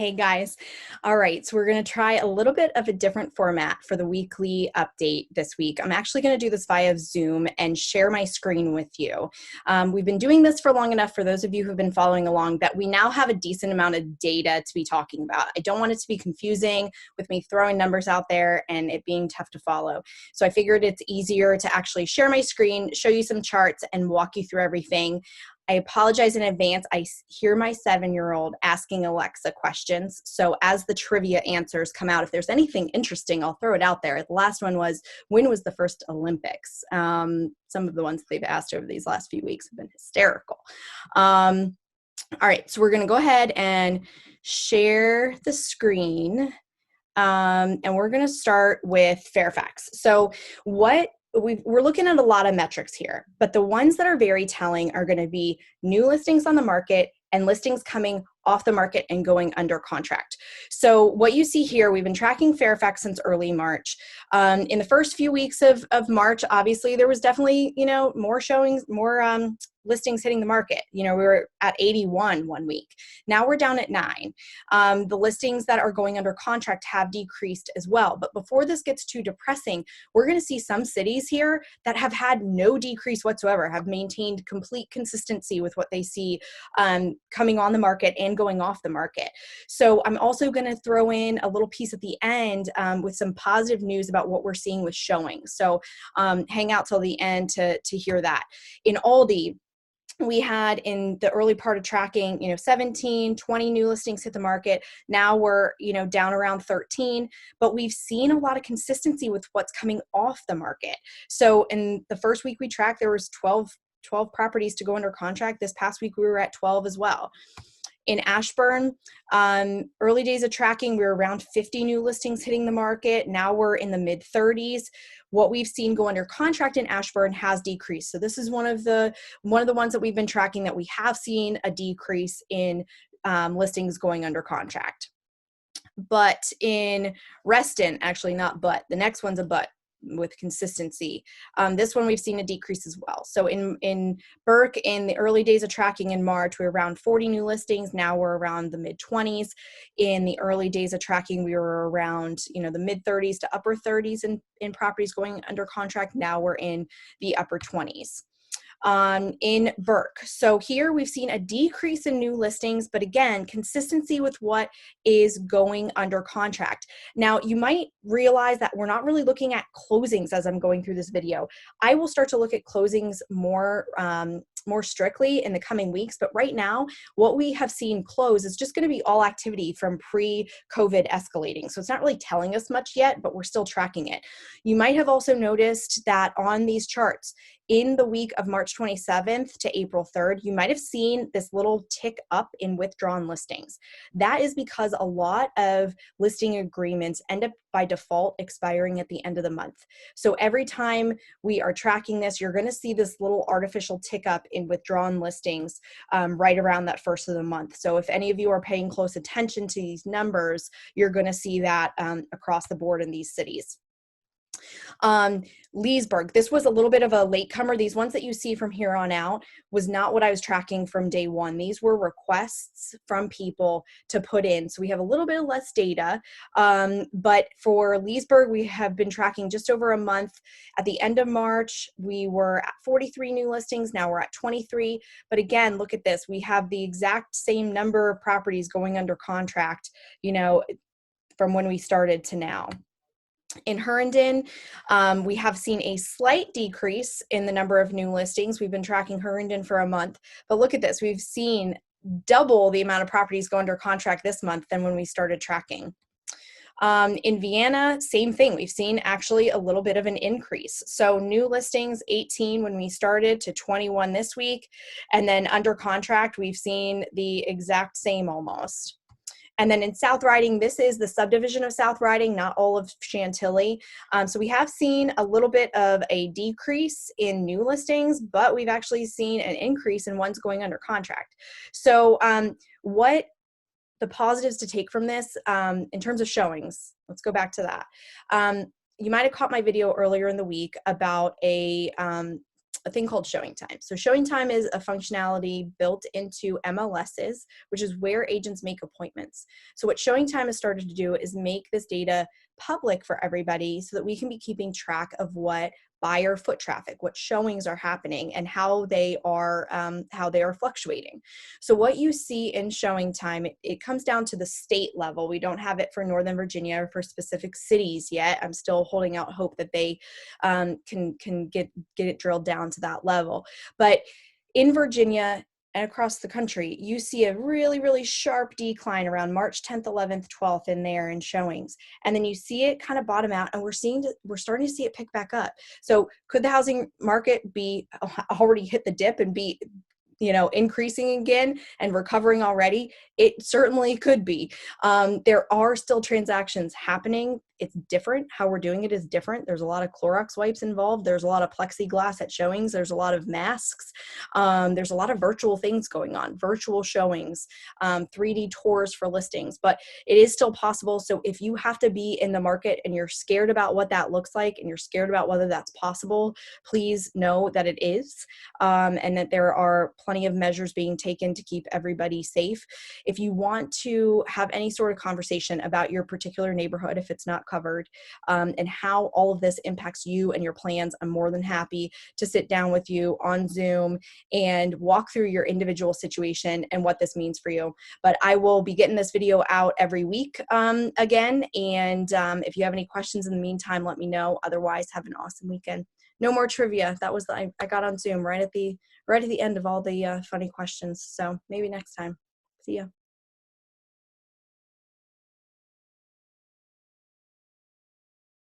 Hey guys. All right, so we're going to try a little bit of a different format for the weekly update this week. I'm actually going to do this via Zoom and share my screen with you. We've been doing this for long enough, for those of you who've been following along, that we now have a decent amount of data to be talking about. I don't want it to be confusing with me throwing numbers out there and it being tough to follow. So I figured it's easier to actually share my screen, show you some charts, and walk you through everything. I apologize in advance. I hear my 7-year-old asking Alexa questions. So as the trivia answers come out, if there's anything interesting, I'll throw it out there. The last one was, when was the first Olympics? Some of the ones they've asked over these last few weeks have been hysterical. All right, so we're going to go ahead and share the screen. And we're going to start with Fairfax. So we're looking at a lot of metrics here, but the ones that are very telling are going to be new listings on the market and listings coming off the market and going under contract. So what you see here, we've been tracking Fairfax since early March. In the first few weeks of March, obviously there was definitely, more showings, more listings hitting the market. We were at 81 one week. Now we're down at 9. The listings that are going under contract have decreased as well. But before this gets too depressing, we're going to see some cities here that have had no decrease whatsoever, have maintained complete consistency with what they see coming on the market and going off the market. So I'm also going to throw in a little piece at the end with some positive news about what we're seeing with showing. So hang out till the end to hear that. In Aldi, we had in the early part of tracking, 17, 20 new listings hit the market. Now we're, down around 13, but we've seen a lot of consistency with what's coming off the market. So in the first week we tracked, there was 12 properties to go under contract. This past week we were at 12 as well. In Ashburn, early days of tracking, we were around 50 new listings hitting the market. Now we're in the mid 30s. What we've seen go under contract in Ashburn has decreased. So this is one of the ones that we've been tracking that we have seen a decrease in listings going under contract. But in Reston, actually not but, the next one's a but with consistency. This one we've seen a decrease as well. So in Burke, in the early days of tracking in March, we were around 40 new listings. Now we're around the mid 20s. In the early days of tracking, we were around, the mid 30s to upper 30s in properties going under contract. Now we're in the upper 20s. In Burke. So here we've seen a decrease in new listings, but again, consistency with what is going under contract. Now, you might realize that we're not really looking at closings as I'm going through this video. I will start to look at closings more strictly in the coming weeks, but right now, what we have seen close is just going to be all activity from pre-COVID escalating. So it's not really telling us much yet, but we're still tracking it. You might have also noticed that on these charts, in the week of March 27th to April 3rd, you might have seen this little tick up in withdrawn listings. That is because a lot of listing agreements end up by default expiring at the end of the month. So every time we are tracking this, you're going to see this little artificial tick up in withdrawn listings right around that first of the month. So if any of you are paying close attention to these numbers, you're going to see that across the board in these cities. Leesburg, this was a little bit of a latecomer. These ones that you see from here on out was not what I was tracking from day one. These were requests from people to put in. So we have a little bit less data. But for Leesburg, we have been tracking just over a month. At the end of March, we were at 43 new listings. Now we're at 23. But again, look at this. We have the exact same number of properties going under contract, from when we started to now. In Herndon, we have seen a slight decrease in the number of new listings. We've been tracking Herndon for a month, but look at this. We've seen double the amount of properties go under contract this month than when we started tracking. In Vienna, same thing. We've seen actually a little bit of an increase. So new listings, 18 when we started to 21 this week. And then under contract, we've seen the exact same almost. And then in South Riding, this is the subdivision of South Riding, not all of Chantilly. So we have seen a little bit of a decrease in new listings, but we've actually seen an increase in ones going under contract. So what the positives to take from this in terms of showings, let's go back to that. You might have caught my video earlier in the week about a a thing called showing time. So showing time is a functionality built into MLSs, which is where agents make appointments. So what showing time has started to do is make this data public for everybody so that we can be keeping track of what buyer foot traffic, what showings are happening, and how they are fluctuating. So what you see in showing time, it comes down to the state level. We don't have it for Northern Virginia or for specific cities yet. I'm still holding out hope that they can get it drilled down to that level. But in Virginia and across the country, you see a really, really sharp decline around March 10th, 11th, 12th in there in showings. And then you see it kind of bottom out, and we're starting to see it pick back up. So could the housing market be already hit the dip and be increasing again and recovering already? It certainly could be. There are still transactions happening. It's different. How we're doing it is different. There's a lot of Clorox wipes involved. There's a lot of plexiglass at showings. There's a lot of masks. There's a lot of virtual things going on, virtual showings, 3D tours for listings, but it is still possible. So if you have to be in the market and you're scared about what that looks like and you're scared about whether that's possible, please know that it is, and that there are plenty of measures being taken to keep everybody safe. If you want to have any sort of conversation about your particular neighborhood, if it's not covered, and how all of this impacts you and your plans, I'm more than happy to sit down with you on Zoom and walk through your individual situation and what this means for you. But I will be getting this video out every week again. And if you have any questions in the meantime, let me know. Otherwise, have an awesome weekend. No more trivia. That was I got on Zoom right at the end of all the funny questions. So maybe next time. See ya.